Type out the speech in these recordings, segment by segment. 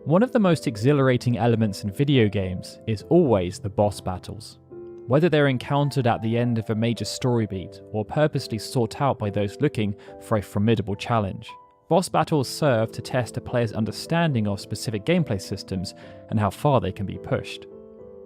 One of the most exhilarating elements in video games is always the boss battles. Whether they're encountered at the end of a major story beat or purposely sought out by those looking for a formidable challenge, boss battles serve to test a player's understanding of specific gameplay systems and how far they can be pushed.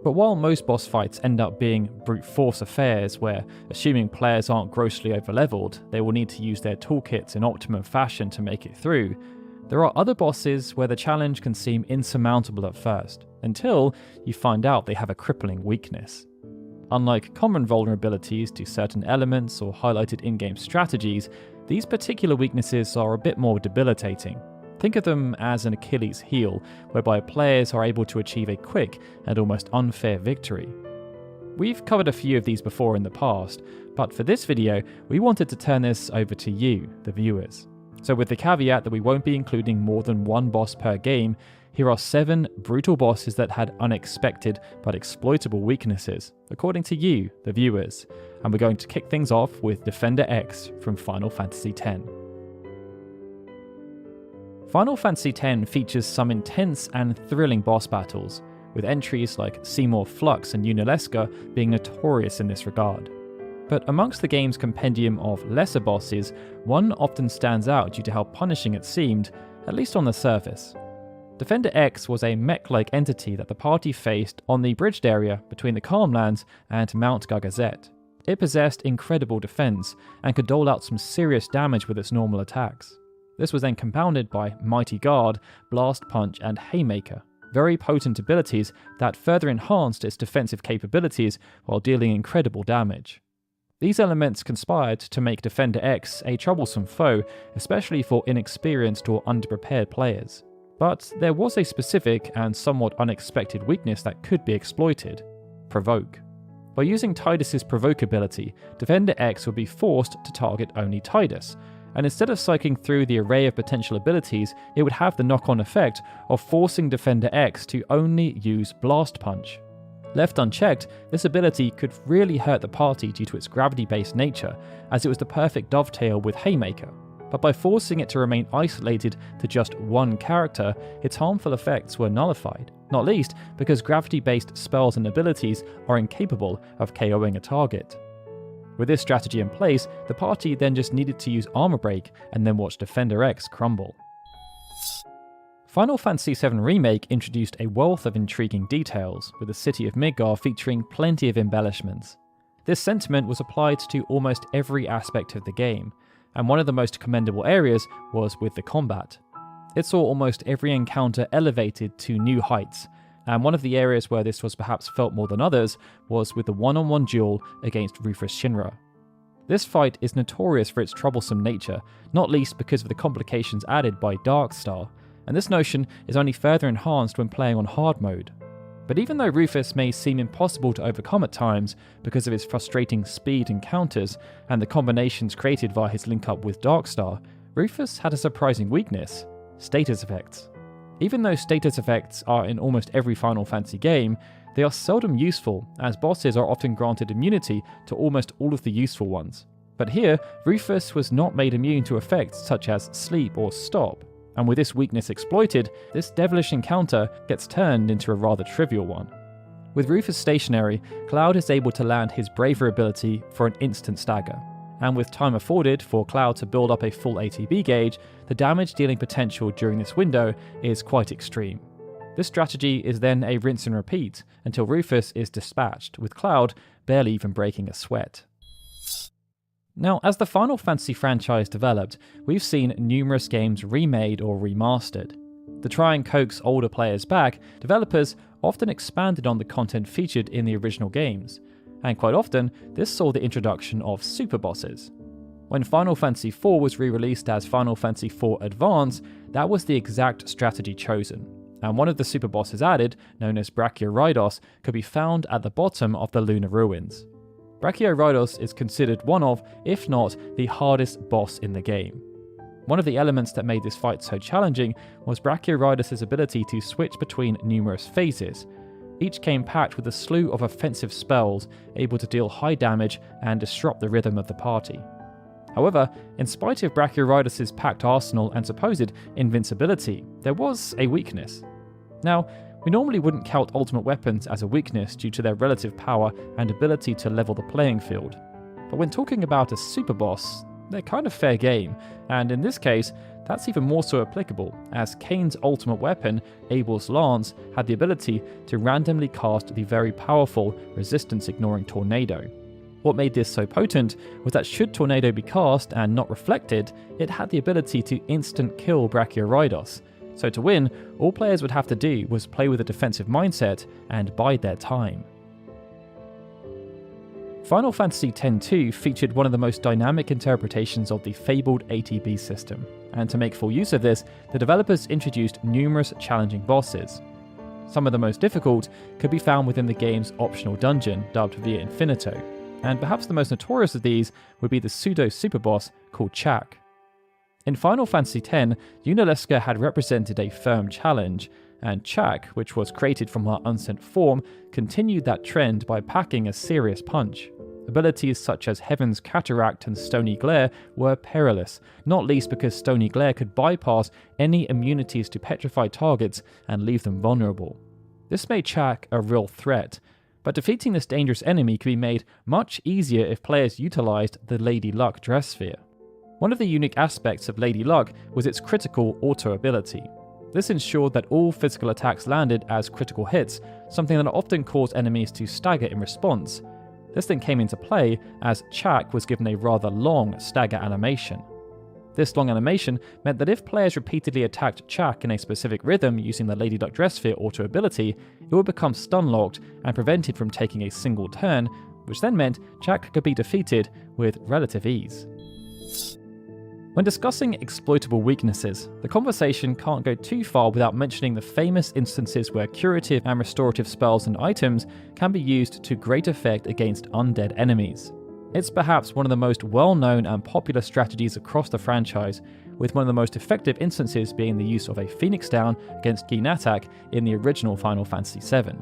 But while most boss fights end up being brute force affairs where, assuming players aren't grossly overleveled, they will need to use their toolkits in optimum fashion to make it through, there are other bosses where the challenge can seem insurmountable at first, until you find out they have a crippling weakness. Unlike common vulnerabilities to certain elements or highlighted in-game strategies, these particular weaknesses are a bit more debilitating. Think of them as an Achilles heel, whereby players are able to achieve a quick and almost unfair victory. We've covered a few of these before in the past, but for this video, we wanted to turn this over to you, the viewers. So with the caveat that we won't be including more than one boss per game, here are 7 brutal bosses that had unexpected but exploitable weaknesses, according to you, the viewers. And we're going to kick things off with Defender X from Final Fantasy X. Final Fantasy X features some intense and thrilling boss battles, with entries like Seymour Flux and Yunalesca being notorious in this regard. But amongst the game's compendium of lesser bosses, one often stands out due to how punishing it seemed, at least on the surface. Defender X was a mech-like entity that the party faced on the bridged area between the Calmlands and Mount Gagazet. It possessed incredible defense and could dole out some serious damage with its normal attacks. This was then compounded by Mighty Guard, Blast Punch and Haymaker, very potent abilities that further enhanced its defensive capabilities while dealing incredible damage. These elements conspired to make Defender X a troublesome foe, especially for inexperienced or underprepared players. But there was a specific and somewhat unexpected weakness that could be exploited: Provoke. By using Tidus's Provoke ability, Defender X would be forced to target only Tidus, and instead of cycling through the array of potential abilities, it would have the knock-on effect of forcing Defender X to only use Blast Punch. Left unchecked, this ability could really hurt the party due to its gravity-based nature, as it was the perfect dovetail with Haymaker. But by forcing it to remain isolated to just one character, its harmful effects were nullified, not least because gravity-based spells and abilities are incapable of KOing a target. With this strategy in place, the party then just needed to use Armor Break and then watch Defender X crumble. Final Fantasy VII Remake introduced a wealth of intriguing details, with the city of Midgar featuring plenty of embellishments. This sentiment was applied to almost every aspect of the game, and one of the most commendable areas was with the combat. It saw almost every encounter elevated to new heights, and one of the areas where this was perhaps felt more than others was with the one-on-one duel against Rufus Shinra. This fight is notorious for its troublesome nature, not least because of the complications added by Darkstar, and this notion is only further enhanced when playing on hard mode. But even though Rufus may seem impossible to overcome at times because of his frustrating speed and counters and the combinations created via his link-up with Darkstar, Rufus had a surprising weakness: status effects. Even though status effects are in almost every Final Fantasy game, they are seldom useful, as bosses are often granted immunity to almost all of the useful ones. But here, Rufus was not made immune to effects such as sleep or stop, and with this weakness exploited, this devilish encounter gets turned into a rather trivial one. With Rufus stationary, Cloud is able to land his Braver ability for an instant stagger, and with time afforded for Cloud to build up a full ATB gauge, the damage dealing potential during this window is quite extreme. This strategy is then a rinse and repeat until Rufus is dispatched, with Cloud barely even breaking a sweat. Now, as the Final Fantasy franchise developed, we've seen numerous games remade or remastered. To try and coax older players back, developers often expanded on the content featured in the original games, and quite often, this saw the introduction of super bosses. When Final Fantasy IV was re-released as Final Fantasy IV Advance, that was the exact strategy chosen, and one of the super bosses added, known as Brachiorydos, could be found at the bottom of the Lunar Ruins. Brachiorydos is considered one of, if not the hardest boss in the game. One of the elements that made this fight so challenging was Brachiorydos' ability to switch between numerous phases. Each came packed with a slew of offensive spells, able to deal high damage and disrupt the rhythm of the party. However, in spite of Brachiorydos' packed arsenal and supposed invincibility, there was a weakness. Now, we normally wouldn't count ultimate weapons as a weakness due to their relative power and ability to level the playing field. But when talking about a super boss, they're kind of fair game, and in this case, that's even more so applicable, as Kane's ultimate weapon, Abel's Lance, had the ability to randomly cast the very powerful resistance-ignoring Tornado. What made this so potent was that should Tornado be cast and not reflected, it had the ability to instant kill Brachiorydos. So to win, all players would have to do was play with a defensive mindset and bide their time. Final Fantasy X-2 featured one of the most dynamic interpretations of the fabled ATB system, and to make full use of this, the developers introduced numerous challenging bosses. Some of the most difficult could be found within the game's optional dungeon, dubbed Via Infinito, and perhaps the most notorious of these would be the pseudo-superboss called Chak. In Final Fantasy X, Yunalesca had represented a firm challenge, and Chak, which was created from her unsent form, continued that trend by packing a serious punch. Abilities such as Heaven's Cataract and Stony Glare were perilous, not least because Stony Glare could bypass any immunities to petrified targets and leave them vulnerable. This made Chak a real threat, but defeating this dangerous enemy could be made much easier if players utilised the Lady Luck dress sphere. One of the unique aspects of Lady Luck was its critical auto ability. This ensured that all physical attacks landed as critical hits, something that often caused enemies to stagger in response. This then came into play as Chak was given a rather long stagger animation. This long animation meant that if players repeatedly attacked Chak in a specific rhythm using the Lady Luck dress sphere auto ability, it would become stun-locked and prevented from taking a single turn, which then meant Chak could be defeated with relative ease. When discussing exploitable weaknesses, the conversation can't go too far without mentioning the famous instances where curative and restorative spells and items can be used to great effect against undead enemies. It's perhaps one of the most well-known and popular strategies across the franchise, with one of the most effective instances being the use of a Phoenix Down against Ginatak in the original Final Fantasy VII.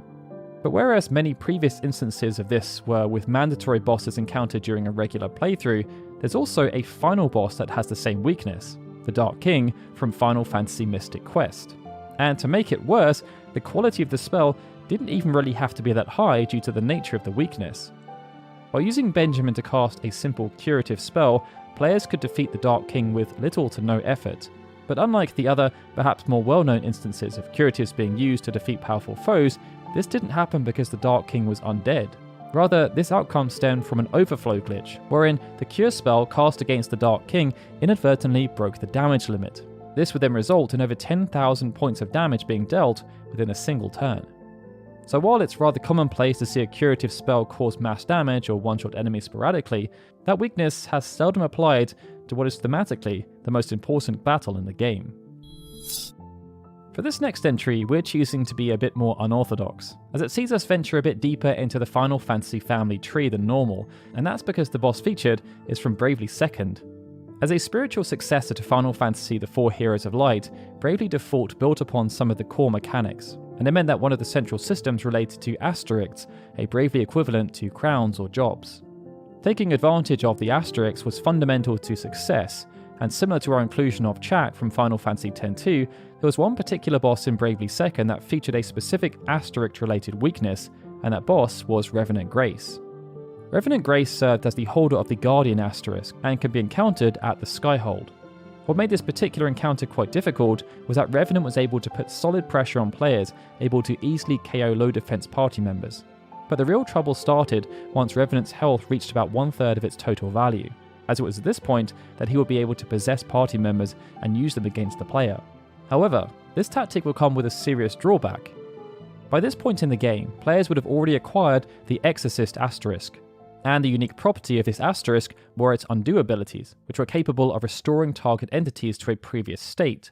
But whereas many previous instances of this were with mandatory bosses encountered during a regular playthrough, there's also a final boss that has the same weakness, the Dark King from Final Fantasy Mystic Quest. And to make it worse, the quality of the spell didn't even really have to be that high due to the nature of the weakness. By using Benjamin to cast a simple curative spell, players could defeat the Dark King with little to no effort. But unlike the other, perhaps more well-known instances of curatives being used to defeat powerful foes, this didn't happen because the Dark King was undead. Rather, this outcome stemmed from an overflow glitch, wherein the cure spell cast against the Dark King inadvertently broke the damage limit. This would then result in over 10,000 points of damage being dealt within a single turn. So while it's rather commonplace to see a curative spell cause mass damage or one-shot enemies sporadically, that weakness has seldom applied to what is thematically the most important battle in the game. For this next entry, we're choosing to be a bit more unorthodox, as it sees us venture a bit deeper into the Final Fantasy family tree than normal, and that's because the boss featured is from Bravely Second. As a spiritual successor to Final Fantasy The Four Heroes of Light, Bravely Default built upon some of the core mechanics, and it meant that one of the central systems related to asterisks, a Bravely equivalent to crowns or jobs. Taking advantage of the asterisks was fundamental to success, and similar to our inclusion of Chak from Final Fantasy X-2, there was one particular boss in Bravely Second that featured a specific asterisk-related weakness, and that boss was Revenant Grace. Revenant Grace served as the holder of the Guardian asterisk and could be encountered at the Skyhold. What made this particular encounter quite difficult was that Revenant was able to put solid pressure on players, able to easily KO low defense party members. But the real trouble started once Revenant's health reached about 1/3 of its total value, as it was at this point that he would be able to possess party members and use them against the player. However, this tactic will come with a serious drawback. By this point in the game, players would have already acquired the Exorcist asterisk, and the unique property of this asterisk were its undo abilities, which were capable of restoring target entities to a previous state.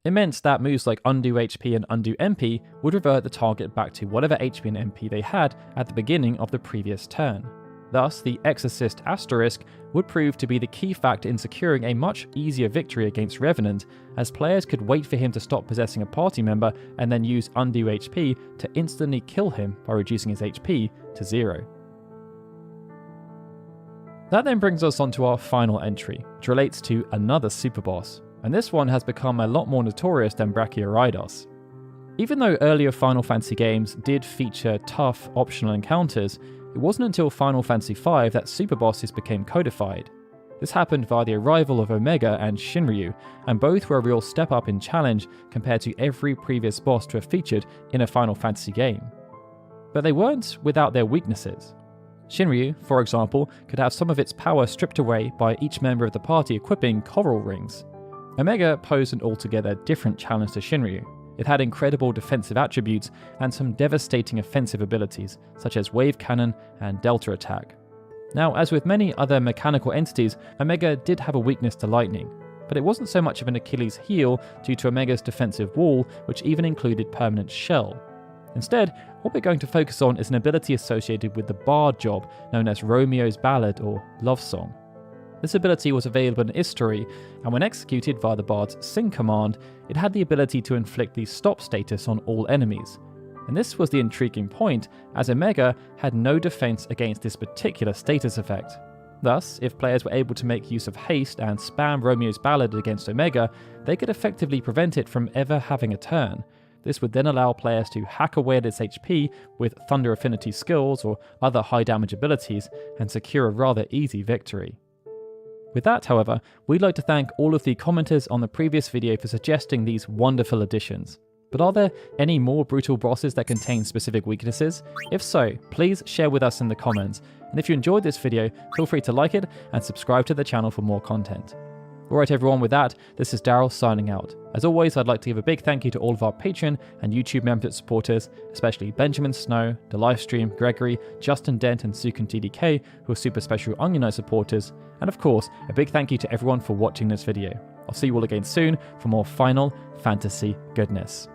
It meant that moves like Undo HP and Undo MP would revert the target back to whatever HP and MP they had at the beginning of the previous turn. Thus, the Exorcist asterisk would prove to be the key factor in securing a much easier victory against Revenant, as players could wait for him to stop possessing a party member and then use Undo HP to instantly kill him by reducing his HP to 0. That then brings us onto our final entry, which relates to another superboss, and this one has become a lot more notorious than Brachiorydos. Even though earlier Final Fantasy games did feature tough, optional encounters, it wasn't until Final Fantasy V that super bosses became codified. This happened via the arrival of Omega and Shinryu, and both were a real step up in challenge compared to every previous boss to have featured in a Final Fantasy game. But they weren't without their weaknesses. Shinryu, for example, could have some of its power stripped away by each member of the party equipping coral rings. Omega posed an altogether different challenge to Shinryu. It had incredible defensive attributes and some devastating offensive abilities, such as wave cannon and delta attack. Now, as with many other mechanical entities, Omega did have a weakness to lightning, but it wasn't so much of an Achilles heel due to Omega's defensive wall, which even included permanent shell. Instead, what we're going to focus on is an ability associated with the Bard job known as Romeo's Ballad or Love Song. This ability was available in History, and when executed via the Bard's Sing command, it had the ability to inflict the stop status on all enemies. And this was the intriguing point, as Omega had no defense against this particular status effect. Thus, if players were able to make use of haste and spam Romeo's Ballad against Omega, they could effectively prevent it from ever having a turn. This would then allow players to hack away at its HP with Thunder Affinity skills or other high damage abilities and secure a rather easy victory. With that, however, we'd like to thank all of the commenters on the previous video for suggesting these wonderful additions. But are there any more brutal bosses that contain specific weaknesses? If so, please share with us in the comments. And if you enjoyed this video, feel free to like it and subscribe to the channel for more content. Alright everyone, with that, this is Daryl signing out. As always, I'd like to give a big thank you to all of our Patreon and YouTube membership supporters, especially Benjamin Snow, The Livestream, Gregory, Justin Dent and Sukun TDK, who are super special Onion Knight supporters, and of course, a big thank you to everyone for watching this video. I'll see you all again soon for more Final Fantasy goodness.